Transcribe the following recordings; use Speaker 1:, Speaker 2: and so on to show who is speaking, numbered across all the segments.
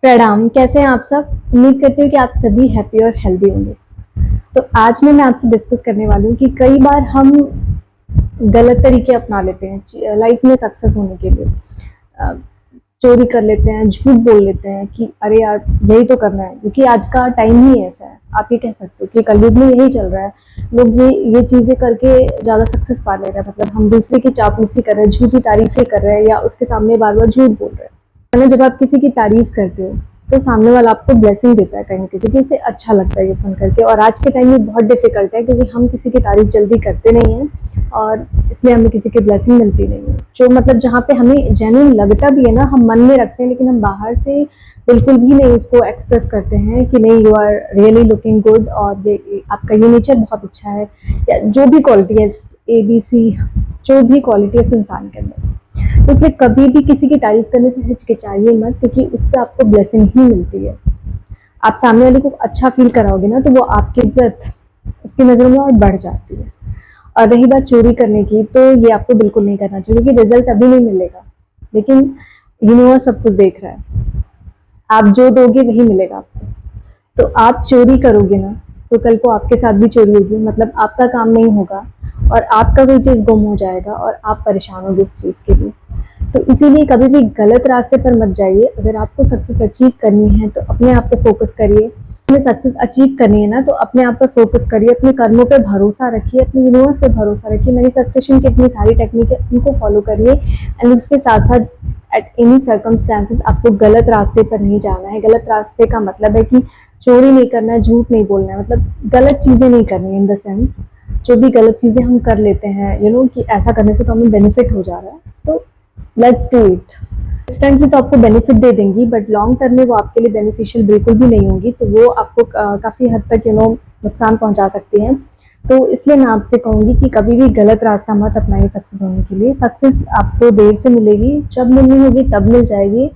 Speaker 1: प्रणाम। कैसे हैं आप सब? उम्मीद करती हूँ कि आप सभी हैप्पी और हेल्दी होंगे। तो आज मैं आपसे डिस्कस करने वाली हूँ कि कई बार हम गलत तरीके अपना लेते हैं लाइफ में सक्सेस होने के लिए। अ, चोरी कर लेते हैं, झूठ बोल लेते हैं कि अरे यार यही तो करना है, क्योंकि आज का टाइम ही ऐसा है। आप ये कह सकते हो कि कलयुग में यही चल रहा है। लोग ये चीजें करके ज्यादा सक्सेस पा ले रहे हैं। मतलब हम दूसरे की चापलूसी कर रहे हैं, झूठी तारीफें कर रहे हैं या उसके सामने बार बार झूठ बोल रहे हैं। है ना? जब आप किसी की तारीफ करते हो तो सामने वाला आपको ब्लेसिंग देता है कहीं ना कहीं, क्योंकि उसे अच्छा लगता है ये सुन करके। और आज के टाइम में बहुत डिफिकल्ट है, क्योंकि हम किसी की तारीफ जल्दी करते नहीं हैं और इसलिए हमें किसी की ब्लेसिंग मिलती नहीं है। जो मतलब जहाँ पे हमें जेन्युइन लगता भी है ना, हम मन में रखते हैं, लेकिन हम बाहर से बिल्कुल भी नहीं उसको एक्सप्रेस करते हैं कि नहीं, you are really looking good और ये आपका ये नेचर बहुत अच्छा है, या जो भी क्वालिटी है, ABC, जो भी क्वालिटी है उस इंसान के अंदर। तो इसलिए कभी भी किसी की तारीफ करने से हिचकिचाइए मत, क्योंकि उससे आपको ब्लेसिंग ही मिलती है। आप सामने वाले को अच्छा फील कराओगे ना, तो वो आपकी इज्जत उसकी नज़रों में और बढ़ जाती है। और रही बात चोरी करने की, तो ये आपको बिल्कुल नहीं करना चाहिए, क्योंकि रिजल्ट अभी नहीं मिलेगा, लेकिन यूनिवर्स सब कुछ देख रहा है। आप जो दोगे वही मिलेगा आपको। तो आप चोरी करोगे ना, तो कल को आपके साथ भी चोरी होगी, मतलब आपका काम नहीं होगा और आपका कोई चीज़ गुम हो जाएगा और आप परेशान होगे उस चीज़ के लिए। तो इसीलिए कभी भी गलत रास्ते पर मत जाइए। अगर आपको सक्सेस अचीव करनी है तो अपने आप पे फोकस करिए। अपने सक्सेस अचीव करनी है ना, तो अपने आप पर फोकस करिए, अपने कर्मों पे भरोसा रखिए, अपने यूनिवर्स पे भरोसा रखिए। मैनिफेस्टेशन की इतनी सारी टेक्निक है, उनको फॉलो करिए। एंड उसके साथ साथ एट एनी सर्कमस्टेंसेस आपको गलत रास्ते पर नहीं जाना है। गलत रास्ते का मतलब है कि चोरी नहीं करना है, झूठ नहीं बोलना है, मतलब गलत चीज़ें नहीं करनी है। इन द सेंस जो भी गलत चीज़ें हम कर लेते हैं, कि ऐसा करने से तो हमें बेनिफिट हो जा रहा है, तो लेट्स डू इट। इंस्टेंटली तो आपको बेनिफिट दे देंगी, बट लॉन्ग टर्म में वो आपके लिए बेनिफिशियल बिल्कुल भी नहीं होंगी। तो वो आपको काफ़ी हद तक नुकसान पहुंचा सकती हैं। तो इसलिए मैं आपसे कहूँगी कि कभी भी गलत रास्ता मत अपनाइए सक्सेस होने के लिए। सक्सेस आपको देर से मिलेगी, जब मिलनी होगी तब मिल जाएगी।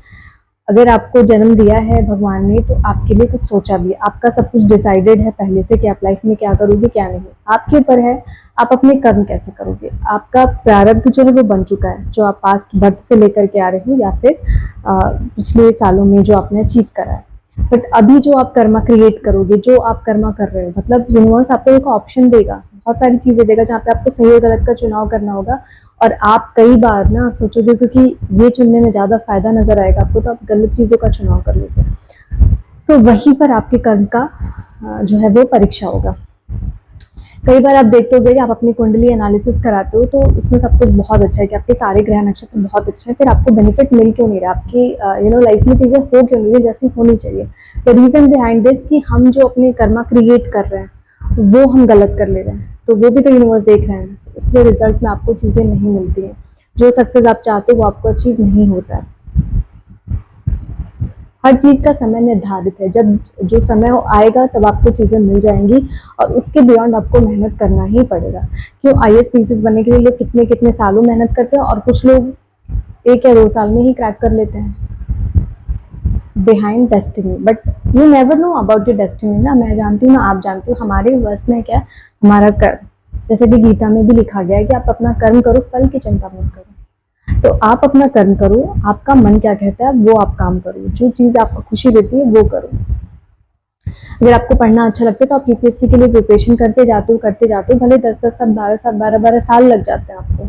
Speaker 1: अगर आपको जन्म दिया है भगवान ने, तो आपके लिए कुछ सोचा भी है। आपका सब कुछ डिसाइडेड है पहले से कि आप लाइफ में क्या करोगे क्या नहीं। आपके ऊपर है आप अपने कर्म कैसे करोगे। आपका प्रारब्ध जो है वो बन चुका है, जो आप पास्ट बर्थ से लेकर के आ रहे हो, या फिर पिछले सालों में जो आपने अचीव करा है। बट अभी जो आप कर्मा क्रिएट करोगे, जो आप कर्मा कर रहे हो, मतलब यूनिवर्स आपको एक ऑप्शन देगा, बहुत सारी चीजें देगा जहाँ पे आपको सही और गलत का चुनाव करना होगा। और आप कई बार ना सोचोगे, क्योंकि ये चुनने में ज्यादा फायदा नजर आएगा आपको, तो आप गलत चीजों का चुनाव कर लोगे। तो वहीं पर आपके कर्म का जो है वो परीक्षा होगा। कई बार आप देखते हो कि आप अपनी कुंडली एनालिसिस कराते हो, तो उसमें सब कुछ बहुत अच्छा है कि आपके सारे ग्रह नक्षत्र बहुत अच्छे हैं, फिर आपको बेनिफिट मिल क्यों नहीं रहा, आपकी लाइफ में चीजें हो क्यों नहीं रही जैसी होनी चाहिए। द रीजन बिहाइंड दिस कि हम जो अपने कर्मा क्रिएट कर रहे हैं वो हम गलत कर ले रहे हैं, तो वो भी तो यूनिवर्स देख रहे हैं। इसलिए रिजल्ट में आपको चीजें नहीं मिलती हैं, जो सक्सेस आप चाहते हो वो आपको अचीव नहीं होता है। हर चीज का समय निर्धारित है, जब जो समय आएगा तब आपको चीजें मिल जाएंगी, और उसके बियॉन्ड आपको मेहनत करना ही पड़ेगा। क्यों IAS बनने के लिए लोग कितने कितने सालों मेहनत करते हैं, और कुछ लोग 1 या 2 साल में ही क्रैक कर लेते हैं। Behind destiny, but you never know about your destiny ना। मैं जानती हूँ ना, आप जानती हो, हमारे बस में क्या, हमारा कर्म। जैसे कि गीता में भी लिखा गया है कि आप अपना कर्म करो, फल की चिंता मत करो। तो आप अपना कर्म करो, आपका मन क्या कहता है वो आप काम करो, जो चीज आपको खुशी देती है वो करो। अगर आपको पढ़ना अच्छा लगता है तो आप UPSC के लिए प्रिपरेशन करते जाते हो, भले 10-10 साल, 12 साल, 12-12 साल लग जाते हैं आपको,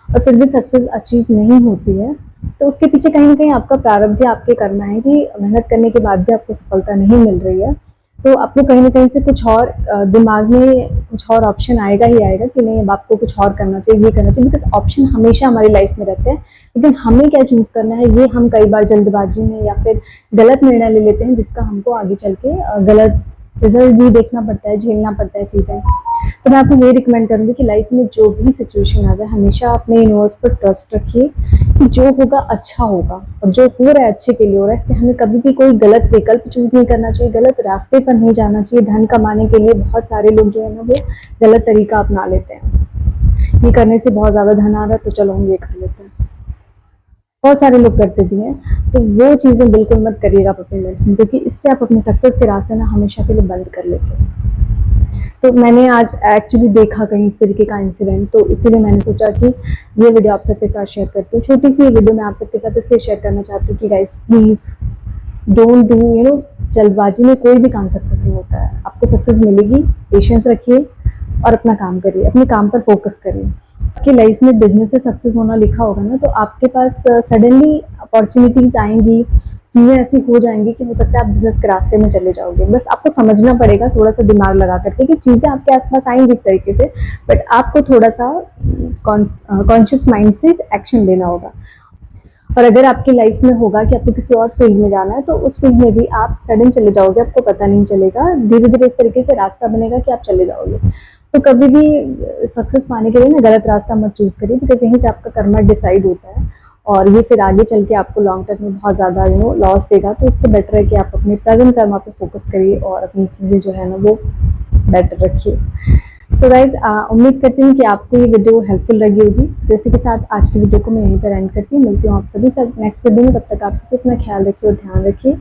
Speaker 1: और फिर भी सक्सेस अचीव नहीं होती है। तो उसके पीछे कहीं ना कहीं आपका प्रारब्ध, आपके करना है कि मेहनत करने के बाद भी आपको सफलता नहीं मिल रही है, तो आपको कहीं ना कहीं से कुछ और दिमाग में कुछ और ऑप्शन आएगा ही आएगा कि नहीं, अब आपको कुछ और करना चाहिए, ये करना चाहिए। बिकॉज ऑप्शन हमेशा हमारी लाइफ में रहते हैं, लेकिन हमें क्या चूज करना है, ये हम कई बार जल्दबाजी में या फिर गलत निर्णय ले लेते हैं, जिसका हमको आगे चल के गलत रिजल्ट भी देखना पड़ता है, झेलना पड़ता है चीज़ें। तो मैं आपको ये रिकमेंड करूँगी कि लाइफ में जो भी सिचुएशन आ जाए, हमेशा अपने यूनिवर्स पर ट्रस्ट रखिए कि जो होगा अच्छा होगा, और जो हो रहा है अच्छे के लिए हो रहा है। इससे हमें कभी भी कोई गलत विकल्प चूज नहीं करना चाहिए, गलत रास्ते पर नहीं जाना चाहिए। धन कमाने के लिए बहुत सारे लोग जो है ना वो गलत तरीका अपना लेते हैं। ये करने से बहुत ज्यादा धन आ रहा है तो चलो हम ये कर लेते हैं, बहुत सारे लोग करते भी हैं। तो वो चीजें बिल्कुल मत करिएगा आप अपनी लाइफ में, क्योंकि इससे आप अपने सक्सेस के रास्ते ना हमेशा के लिए बंद कर लेते हैं। तो मैंने आज एक्चुअली देखा कहीं इस तरीके का इंसिडेंट, तो इसीलिए मैंने सोचा कि ये वीडियो आप सबके साथ शेयर करती हूँ। छोटी सी वीडियो मैं आप सबके साथ इसलिए शेयर करना चाहती हूँ कि गाइस प्लीज़ डोंट डू जल्दबाजी में कोई भी काम सक्सेस नहीं होता है। आपको सक्सेस मिलेगी, पेशेंस रखिए और अपना काम करिए, अपने काम पर फोकस करिए। आपकी लाइफ में बिजनेस से सक्सेस होना लिखा होगा ना, तो आपके पास सडनली अपॉर्चुनिटीज आएंगी, चीज़ें ऐसी हो जाएंगी कि हो सकता है आप बिजनेस के रास्ते में चले जाओगे। बस आपको समझना पड़ेगा थोड़ा सा दिमाग लगा करके कि चीज़ें आपके आसपास आएंगी इस तरीके से, बट आपको थोड़ा सा कॉन्शियस माइंड से एक्शन लेना होगा। और अगर आपकी लाइफ में होगा कि आपको किसी और फील्ड में जाना है, तो उस फील्ड में भी आप सडन चले जाओगे, आपको पता नहीं चलेगा, धीरे धीरे इस तरीके से रास्ता बनेगा कि आप चले जाओगे। तो कभी भी सक्सेस पाने के लिए ना गलत रास्ता मत चूज करिए, बिकॉज यहीं से आपका कर्मा डिसाइड होता है और ये फिर आगे चल के आपको लॉन्ग टर्म में बहुत ज़्यादा लॉस देगा। तो इससे बेटर है कि आप अपने प्रेजेंट कर्मा पे फोकस करिए और अपनी चीज़ें जो है ना वो बेटर रखिए। सो गाइज, उम्मीद करती हूँ कि आपको ये वीडियो हेल्पफुल लगी होगी। जैसे के साथ आज की वीडियो को मैं यहीं पर एंड करती हूँ। मिलती हूँ आप सभी साथ नेक्स्ट वीडियो में। तब तक आप सभी अपना ख्याल रखिए और ध्यान रखिए।